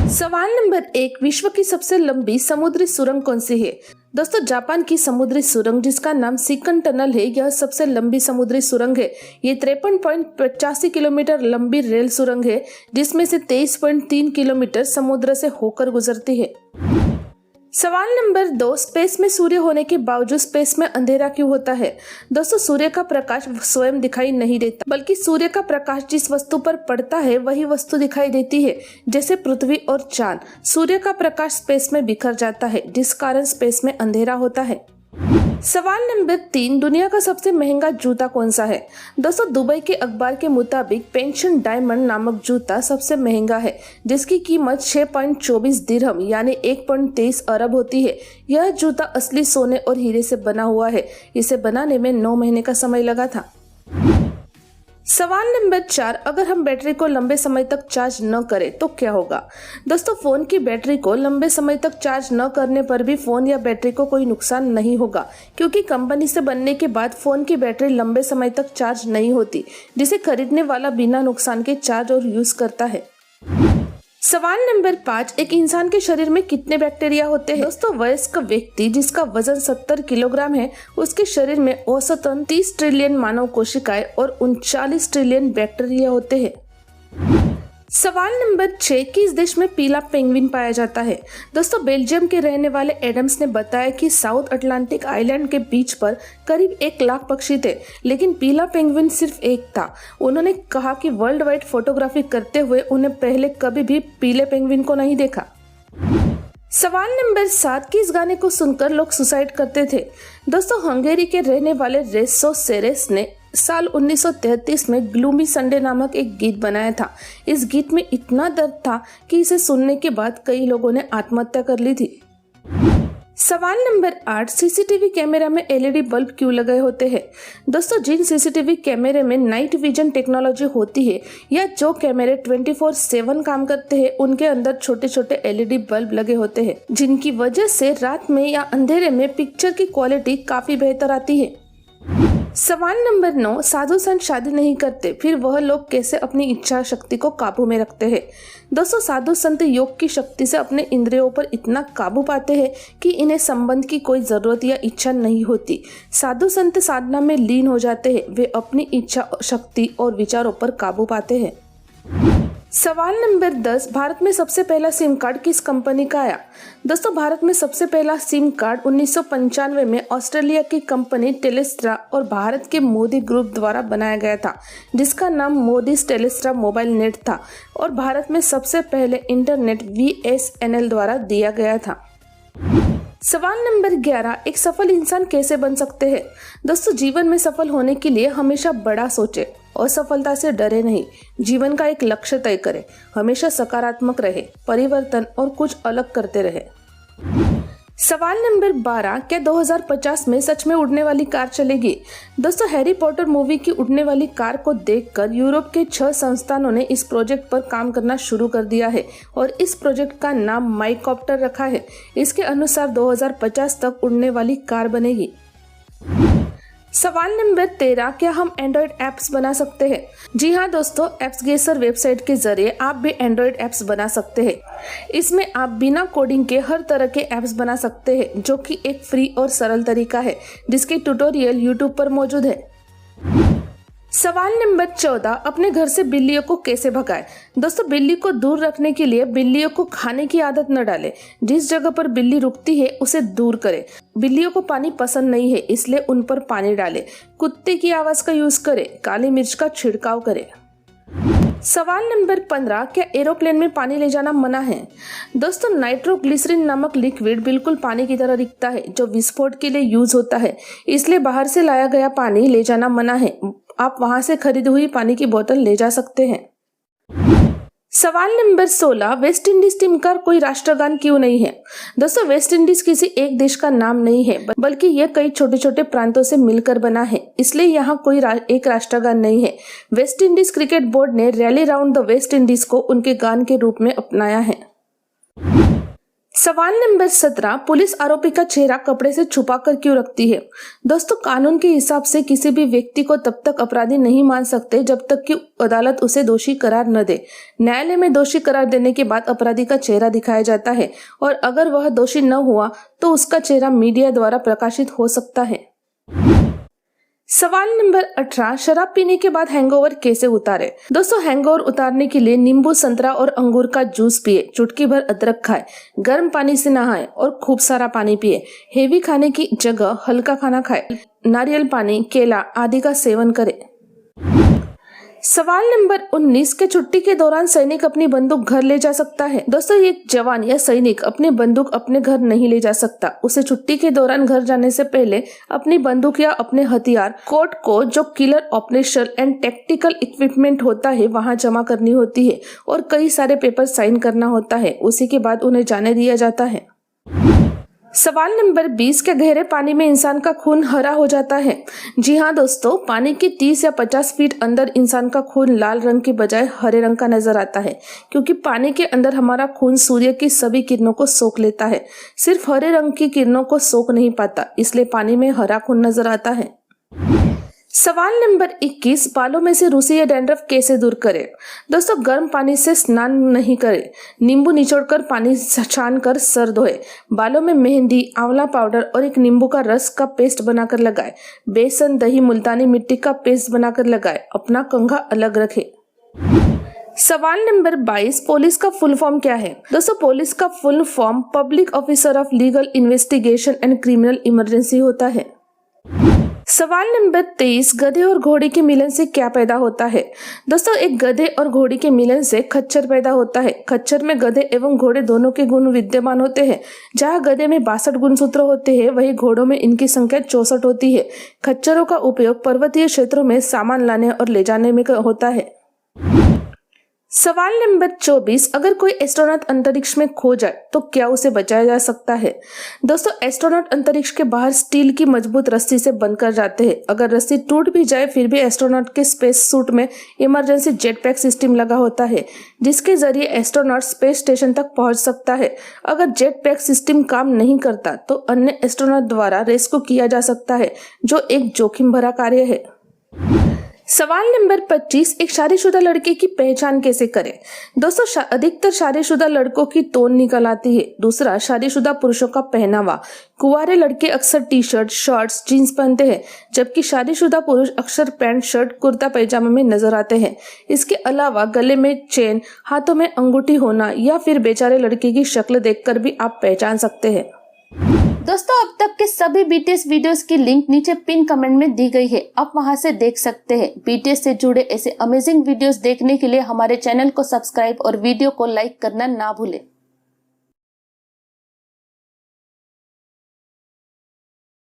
सवाल नंबर 1, विश्व की सबसे लंबी समुद्री सुरंग कौन सी है? दोस्तों, जापान की समुद्री सुरंग जिसका नाम सिकन टनल है, यह सबसे लंबी समुद्री सुरंग है। ये 53.85 किलोमीटर लंबी रेल सुरंग है, जिसमें से 23.3 किलोमीटर समुद्र से होकर गुजरती है। सवाल नंबर 2, स्पेस में सूर्य होने के बावजूद स्पेस में अंधेरा क्यों होता है? दोस्तों, सूर्य का प्रकाश स्वयं दिखाई नहीं देता, बल्कि सूर्य का प्रकाश जिस वस्तु पर पड़ता है वही वस्तु दिखाई देती है, जैसे पृथ्वी और चांद। सूर्य का प्रकाश स्पेस में बिखर जाता है, जिस कारण स्पेस में अंधेरा होता है। सवाल नंबर 3, दुनिया का सबसे महंगा जूता कौन सा है? दोस्तों, दुबई के अखबार के मुताबिक पेंशन डायमंड नामक जूता सबसे महंगा है, जिसकी कीमत 6.24 दिरहम यानी 1.23 अरब होती है। यह जूता असली सोने और हीरे से बना हुआ है। इसे बनाने में 9 महीने का समय लगा था। सवाल नंबर 4, अगर हम बैटरी को लंबे समय तक चार्ज न करें तो क्या होगा? दोस्तों, फोन की बैटरी को लंबे समय तक चार्ज न करने पर भी फोन या बैटरी को कोई नुकसान नहीं होगा, क्योंकि कंपनी से बनने के बाद फोन की बैटरी लंबे समय तक चार्ज नहीं होती, जिसे खरीदने वाला बिना नुकसान के चार्ज और यूज करता है। सवाल नंबर 5, एक इंसान के शरीर में कितने बैक्टीरिया होते हैं? दोस्तों, वयस्क व्यक्ति जिसका वजन 70 किलोग्राम है, उसके शरीर में औसतन 30 ट्रिलियन मानव कोशिकाएं और 39 ट्रिलियन बैक्टीरिया होते हैं। सवाल नंबर 6, किस देश में पीला पेंगुइन पाया जाता है? दोस्तों, बेल्जियम के रहने वाले एडम्स ने बताया कि साउथ अटलांटिक आइलैंड के बीच पर करीब 1 लाख पक्षी थे, लेकिन पीला पेंगुइन सिर्फ एक था। उन्होंने कहा कि वर्ल्ड वाइड फोटोग्राफी करते हुए उन्हें पहले कभी भी पीले पेंगुइन को नहीं देखा। सवाल नंबर 7, किस गाने को सुनकर लोग सुसाइड करते थे? दोस्तों, हंगेरी के रहने वाले रेसो सेरेस ने साल 1933 में ग्लूमी संडे नामक एक गीत बनाया था। इस गीत में इतना दर्द था कि इसे सुनने के बाद कई लोगों ने आत्महत्या कर ली थी। सवाल नंबर 8, सीसीटीवी कैमरा में एलईडी बल्ब क्यों लगे होते हैं? दोस्तों, जिन सीसीटीवी कैमरे में नाइट विजन टेक्नोलॉजी होती है या जो कैमरे 24/7 काम करते हैं, उनके अंदर छोटे छोटे एलईडी बल्ब लगे होते हैं, जिनकी वजह से रात में या अंधेरे में पिक्चर की क्वालिटी काफी बेहतर आती है। सवाल नंबर 9, साधु संत शादी नहीं करते, फिर वह लोग कैसे अपनी इच्छा शक्ति को काबू में रखते हैं? दोस्तों, साधु संत योग की शक्ति से अपने इंद्रियों पर इतना काबू पाते हैं कि इन्हें संबंध की कोई जरूरत या इच्छा नहीं होती। साधु संत साधना में लीन हो जाते हैं, वे अपनी इच्छा शक्ति और विचारों पर काबू पाते हैं। सवाल नंबर 10, भारत में सबसे पहला सिम कार्ड किस कंपनी का आया? दोस्तों, भारत में सबसे पहला सिम कार्ड 1995 में ऑस्ट्रेलिया की कंपनी टेलेस्ट्रा और भारत के मोदी ग्रुप द्वारा बनाया गया था, जिसका नाम मोदीज टेलेस्ट्रा मोबाइल नेट था, और भारत में सबसे पहले इंटरनेट VSNL द्वारा दिया गया था। सवाल नंबर 11, एक सफल इंसान कैसे बन सकते हैं? दोस्तों, जीवन में सफल होने के लिए हमेशा बड़ा सोचे, असफलता से डरे नहीं, जीवन का एक लक्ष्य तय करें, हमेशा सकारात्मक रहे, परिवर्तन और कुछ अलग करते रहे। सवाल नंबर 12, क्या 2050 में सच में उड़ने वाली कार चलेगी? दोस्तों, हैरी पॉटर मूवी की उड़ने वाली कार को देखकर यूरोप के 6 संस्थानों ने इस प्रोजेक्ट पर काम करना शुरू कर दिया है और इस प्रोजेक्ट का नाम माइकॉप्टर रखा है। इसके अनुसार 2050 तक उड़ने वाली कार बनेगी। सवाल नंबर 13, क्या हम एंड्रॉइड ऐप्स बना सकते हैं? जी हाँ दोस्तों, एप्सगेसर वेबसाइट के जरिए आप भी एंड्रॉइड ऐप्स बना सकते हैं। इसमें आप बिना कोडिंग के हर तरह के ऐप्स बना सकते हैं, जो कि एक फ्री और सरल तरीका है, जिसके ट्यूटोरियल यूट्यूब पर मौजूद है। सवाल नंबर 14, अपने घर से बिल्लियों को कैसे भगाएं? दोस्तों, बिल्ली को दूर रखने के लिए बिल्लियों को खाने की आदत न डालें। जिस जगह पर बिल्ली रुकती है उसे दूर करें। बिल्लियों को पानी पसंद नहीं है, इसलिए उन पर पानी डालें। कुत्ते की आवाज का यूज करें। काली मिर्च का छिड़काव करें। सवाल नंबर 15, क्या एरोप्लेन में पानी ले जाना मना है? दोस्तों, नाइट्रोग्लिसरीन नामक लिक्विड बिल्कुल पानी की तरह दिखता है, जो विस्फोट के लिए यूज होता है, इसलिए बाहर से लाया गया पानी ले जाना मना है। आप वहां से खरीदी हुई पानी की बोतल ले जा सकते हैं। सवाल नंबर 16, वेस्ट इंडीज टीम का कोई राष्ट्रगान क्यों नहीं है? दोस्तों, वेस्ट इंडीज किसी एक देश का नाम नहीं है, बल्कि यह कई छोटे छोटे प्रांतों से मिलकर बना है, इसलिए यहाँ कोई एक राष्ट्रगान नहीं है। वेस्ट इंडीज क्रिकेट बोर्ड ने rally round the West Indies को उनके गान के रूप में अपनाया है। सवाल नंबर 17, पुलिस आरोपी का चेहरा कपड़े से छुपाकर क्यों रखती है? दोस्तों, कानून के हिसाब से किसी भी व्यक्ति को तब तक अपराधी नहीं मान सकते जब तक कि अदालत उसे दोषी करार न दे। न्यायालय में दोषी करार देने के बाद अपराधी का चेहरा दिखाया जाता है और अगर वह दोषी न हुआ तो उसका चेहरा मीडिया द्वारा प्रकाशित हो सकता है। सवाल नंबर 18, शराब पीने के बाद हैंगओवर कैसे उतारे? दोस्तों, हैंगओवर उतारने के लिए नींबू, संतरा और अंगूर का जूस पिए, चुटकी भर अदरक खाए, गर्म पानी से नहाए और खूब सारा पानी पिए। हेवी खाने की जगह हल्का खाना खाए, नारियल पानी, केला आदि का सेवन करें। सवाल नंबर 19, के छुट्टी के दौरान सैनिक अपनी बंदूक घर ले जा सकता है? दोस्तों, एक जवान या सैनिक अपनी बंदूक अपने घर नहीं ले जा सकता। उसे छुट्टी के दौरान घर जाने से पहले अपनी बंदूक या अपने हथियार कोर्ट को जो killer operational and tactical equipment होता है वहां जमा करनी होती है और कई सारे पेपर साइन करना होता है। उसी के बाद उन्हें जाने दिया जाता है। सवाल नंबर 20, क्या गहरे पानी में इंसान का खून हरा हो जाता है? जी हाँ दोस्तों, पानी के 30 या 50 फीट अंदर इंसान का खून लाल रंग के बजाय हरे रंग का नजर आता है, क्योंकि पानी के अंदर हमारा खून सूर्य की सभी किरणों को सोख लेता है, सिर्फ हरे रंग की किरणों को सोख नहीं पाता, इसलिए पानी में हरा खून नजर आता है। सवाल नंबर 21, बालों में से रूसी या डैंड्रफ कैसे दूर करें? दोस्तों, गर्म पानी से स्नान नहीं करें, नींबू निचोड़कर पानी छान कर सर धोए, बालों में मेहंदी, आंवला पाउडर और एक नींबू का रस का पेस्ट बनाकर लगाए, बेसन, दही, मुल्तानी मिट्टी का पेस्ट बनाकर लगाए, अपना कंघा अलग रखें। सवाल नंबर 22, पुलिस का फुल फॉर्म क्या है? दोस्तों, पुलिस का full form public officer of legal investigation and criminal emergency होता है। सवाल नंबर 23, गधे और घोड़े के मिलन से क्या पैदा होता है? दोस्तों, एक गधे और घोड़ी के मिलन से खच्चर पैदा होता है। खच्चर में गधे एवं घोड़े दोनों के गुण विद्यमान होते हैं। जहां गधे में 62 गुणसूत्र होते हैं, वहीं घोड़ों में इनकी संख्या 64 होती है। खच्चरों का उपयोग पर्वतीय क्षेत्रों में सामान लाने और ले जाने में होता है। सवाल नंबर 24, अगर कोई एस्ट्रोनॉट अंतरिक्ष में खो जाए तो क्या उसे बचाया जा सकता है? दोस्तों, एस्ट्रोनॉट अंतरिक्ष के बाहर स्टील की मजबूत रस्सी से बंधकर जाते हैं। अगर रस्सी टूट भी जाए फिर भी एस्ट्रोनॉट के स्पेस सूट में इमरजेंसी जेट पैक सिस्टम लगा होता है, जिसके जरिए एस्ट्रोनॉट स्पेस स्टेशन तक पहुंच सकता है। अगर जेट पैक सिस्टम काम नहीं करता तो अन्य एस्ट्रोनॉट द्वारा रेस्क्यू किया जा सकता है, जो एक जोखिम भरा कार्य है। सवाल नंबर 25, एक शादीशुदा लड़के की पहचान कैसे करें? दोस्तों, अधिकतर शादीशुदा लड़कों की तोन निकल आती है। दूसरा, शादीशुदा पुरुषों का पहनावा। कुंवारे लड़के अक्सर टी शर्ट, शर्ट्स, जीन्स पहनते हैं, जबकि शादीशुदा पुरुष अक्सर पैंट, शर्ट, कुर्ता पैजामा में नजर आते हैं। इसके अलावा गले में चेन, हाथों में अंगूठी होना या फिर बेचारे लड़के की शक्ल देखकर भी आप पहचान सकते हैं। दोस्तों, अब तक के सभी बीटीएस वीडियोस की लिंक नीचे पिन कमेंट में दी गई है, आप वहां से देख सकते हैं। बीटीएस से जुड़े ऐसे अमेजिंग वीडियोस देखने के लिए हमारे चैनल को सब्सक्राइब और वीडियो को लाइक करना ना भूलें।